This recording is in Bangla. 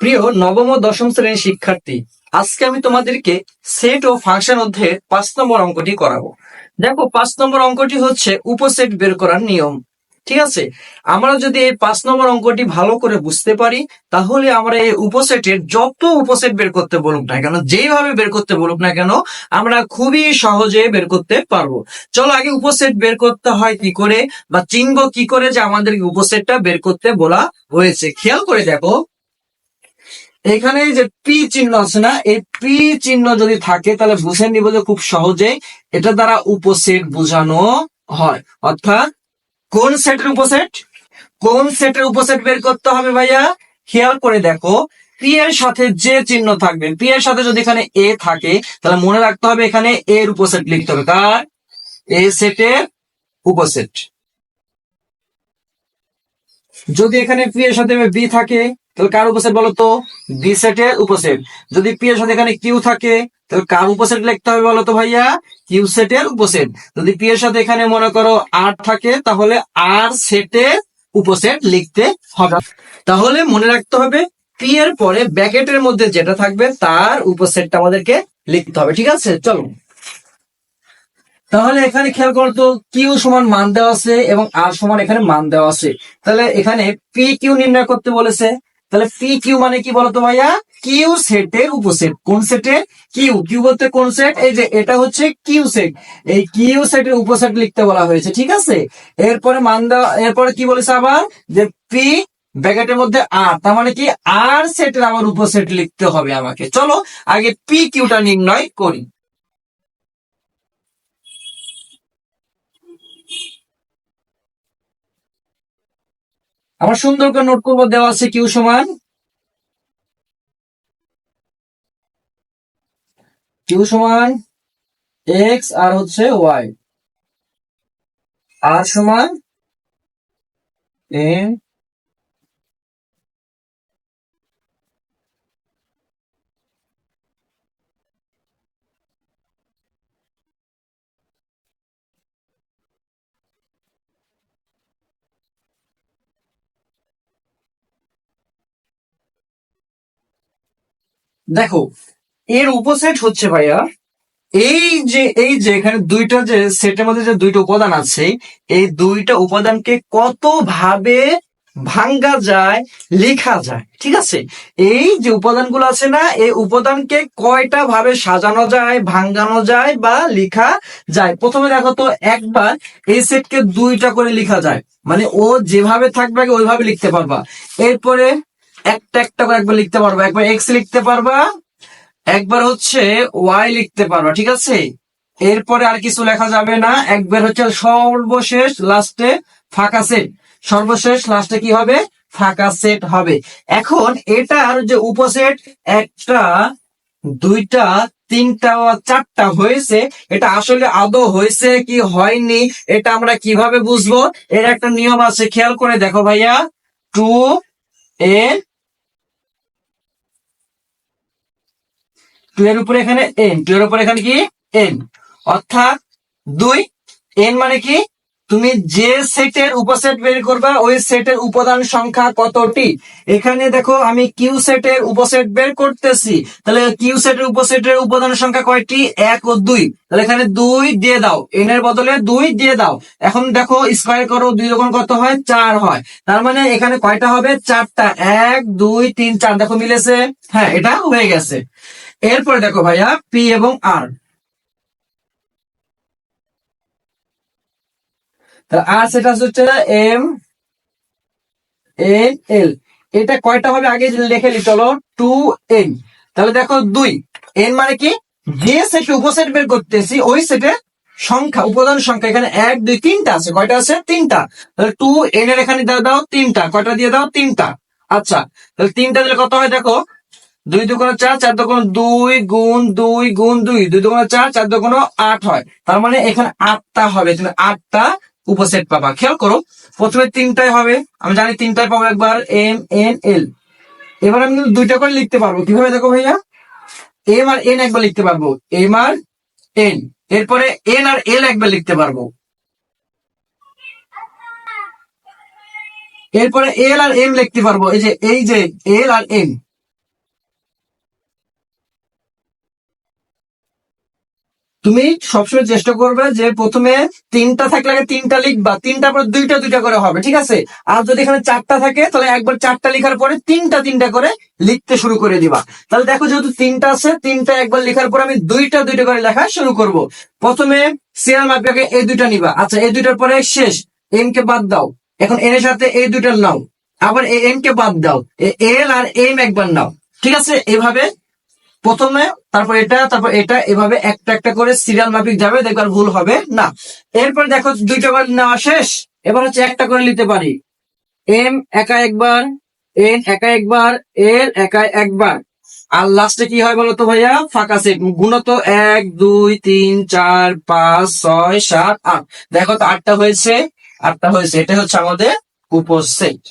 প্রিয় নবম ও দশম শ্রেণীর শিক্ষার্থী, আজকে আমি তোমাদেরকে সেট ও ফাংশন অধ্যায়ের 5 নম্বর অঙ্কটি করাবো। দেখো, 5 নম্বর অঙ্কটি হচ্ছে উপসেট বের করার নিয়ম। ঠিক আছে, আমরা যদি এই 5 নম্বর অঙ্কটি ভালো করে বুঝতে পারি, তাহলে আমরা এই উপসেটের যত উপসেট বের করতে বলুক না কেন, যেইভাবে বের করতে বলুক না কেন, আমরা খুবই সহজে বের করতে পারবো। চলো আগে উপসেট বের করতে হয় কি করে, বা চিনবো কি করে যে আমাদের উপসেটটা বের করতে বলা হয়েছে। খেয়াল করে দেখো, এখানে যে পি চিহ্ন আছে না, এই পি চিহ্ন যদি থাকে তাহলে বুঝে নিব যে খুব সহজে এটা দ্বারা উপসেট বোঝানো হয়। অর্থাৎ কোন সেটের উপসেট, কোন সেটের উপসেট বের করতে হবে ভাইয়া, খেয়াল করে দেখো, পি এর সাথে যে চিহ্ন থাকবে, পি এর সাথে যদি এখানে এ থাকে তাহলে মনে রাখতে হবে এখানে এর উপসেট লিখতে হবে। কার? এ সেটের উপসেট। যদি এখানে পি এর সাথে বি থাকে তাহলে কার উপসেট বলতো? বি সেটের উপসেট। যদি পি এর সাথে এখানে কিউ থাকে তাহলে কার উপসেট লিখতে হবে বলতো ভাইয়া? কিউ সেটের উপসেট। যদি পি এর সাথে এখানে মনে করো আর থাকে তাহলে আর সেটের উপসেট লিখতে হবে। তাহলে মনে রাখতে হবে পি এর পরে ব্র্যাকেটের মধ্যে যেটা থাকবে তার উপসেটটা আমাদেরকে লিখতে হবে। ঠিক আছে, চলো তাহলে এখানে খেয়াল করতো, কিউ সমান মান দেওয়া আছে এবং আর সমান এখানে মান দেওয়া আছে। তাহলে এখানে পি কিউ নির্ণয় করতে বলেছে। তাহলে পি কিউ মানে কি বলতো ভাইয়া? কিউ সেটের উপসেট। কোন সেটের? কিউ। কিউ বলতে কোন সেট? এই যে এটা হচ্ছে কিউ সেট। এই কিউ সেটের উপসেট লিখতে বলা হয়েছে। ঠিক আছে, এরপরে মান দেওয়া, এরপরে কি বলেছে আবার যে পি ব্র্যাকেটের মধ্যে আর, তার মানে কি আর সেটের আবার উপসেট লিখতে হবে আমাকে। চলো আগে পি কিউটা নির্ণয় করি। আমার সুন্দর করে নোট করবো, দেওয়া আছে কিউ সমান, কিউ সমান এক্স আর হচ্ছে ওয়াই, আর সমান এন। দেখো, এর উপসেট হচ্ছে ভাইয়া এই যে এখানে দুইটা যে সেটের মধ্যে যে দুইটা উপাদান আছে, এই দুইটা উপাদানকে কত ভাবে ভাঙ্গা যায়, লেখা যায়। ঠিক আছে, এই যে উপাদানগুলো আছে না, এই উপাদানকে কয়টা ভাবে সাজানো যায়, ভাঙ্গানো যায় বা লেখা যায়। প্রথমে দেখো তো, একবার এই সেটকে দুইটা করে লেখা যায়, মানে ও যেভাবে থাকবে আগে ওইভাবে লিখতে পারবা। এরপরে একটা একটা করে একবার লিখতে পারবা, একবার এক্স লিখতে পারবা, একবার হচ্ছে ওয়াই লিখতে পারবা। ঠিক আছে, এরপরে আর কিছু লেখা যাবে না। একবার হচ্ছে সর্বশেষ লাস্টে ফাঁকা সেট, সর্বশেষ লাস্টে কি হবে? ফাঁকা সেট হবে। এখন এটার যে উপসেট একটা, দুইটা, তিনটা, চারটা হয়েছে, এটা আসলে আদৌ হয়েছে কি হয়নি এটা আমরা কিভাবে বুঝবো? এর একটা নিয়ম আছে, খেয়াল করে দেখো ভাইয়া। টু এ, টু এর উপরে এখানে এন, টু এর উপরে এখানে কি এন, অর্থাৎ দুই। এন মানে কি? তুমি যে সেটের উপসেট বের করবা ওই সেটের উপাদান সংখ্যা কতটি। এখানে দেখো আমি কিউ সেটের উপসেট বের করতেছি, তাহলে কিউ সেটের উপসেটের উপাদান সংখ্যা কয়টি? এক ও দুই। তাহলে এখানে দুই দিয়ে দাও, এন এর বদলে দুই দিয়ে দাও। এখন দেখো স্কোয়ার করো, দুই রকম কত হয়? চার হয়। তার মানে এখানে কয়টা হবে? চারটা। এক, দুই, তিন, চার। দেখো মিলেছে? হ্যাঁ, এটা হয়ে গেছে। এরপরে দেখো ভাইয়া পি এবং আর, তাহলে আর সেটা হচ্ছে এম এন এল। এটা কয়টা হবে আগে লিখে নি, চলো। Two n. তাহলে দেখো দুই, এন মানে কি? যে সেট উপসেট বের করতেছি ওই সেটের সংখ্যা, উপাদান সংখ্যা। এখানে এক, দুই, তিনটা আছে। কয়টা আছে? তিনটা। তাহলে টু এন এর এখানে দিয়ে দাও তিনটা। কয়টা দিয়ে দাও? তিনটা। আচ্ছা, তাহলে তিনটা দিলে কত হয় দেখো, দুই দুগুণ চার, চার দুগুণ দুই, গুণ দুই গুণ দুই, দুই দুগুণ চার, চার দুগুণ আট হয়। তার মানে এখানে আটটা হবে, তুমি আটটা উপসেট পাবা। খেয়াল করো, প্রথমে তিনটায় হবে, আমি জানি তিনটায় পাবো একবার, এম এন এল। এবার আমি কিন্তু দুইটা করে লিখতে পারবো। কিভাবে দেখো ভাইয়া? এম আর এন একবার লিখতে পারবো, এম আর এন। এরপরে এন আর এল একবার লিখতে পারবো। এরপরে এল আর এম লিখতে পারবো, এই যে এল আর এম। তুমি সবসময় চেষ্টা করবে যে প্রথমে তিনটা থাকলে আগে তিনটা লিখবা, তিনটা পর দুইটা দুইটা করে হবে, ঠিক আছে? আর যদি এখানে চারটা থাকে তাহলে একবার চারটা লেখার পরে তিনটা তিনটা করে লিখতে শুরু করে দিবা। তাহলে দেখো যেহেতু তিনটা আছে, তিনটা একবার লেখার পর আমি দুইটা দুইটা করে লেখা শুরু করব। প্রথমে সিরিয়াল মাপিয়াকে এই দুইটা নিবা, আচ্ছা এই দুইটার পরে শেষ, এন কে বাদ দাও, এখন এর সাথে এই দুইটার নাও, আবার এন কে বাদ দাও, এল আর এম একবার নাও, ঠিক আছে? এভাবে প্রথমে তারপর এটা তারপর এটা, এভাবে একটা একটা করে সিরিয়াল মাফিক যাবে, দেখবার ভুল হবে না। এরপর দেখো দুইটা করে নেওয়া শেষ, এবার হচ্ছে একটা করে নিতে পারি। এম একা একবার, এন একা একবার, এল একা একবার, আর লাস্টে কি হয় বলতো ভাইয়া? ফাঁকা সেট গুণত 1 2 3 4 5 6 7 8। দেখো তো আটটা হয়েছে, আটটা হয়েছে, এটা হচ্ছে আমাদের উপসেট।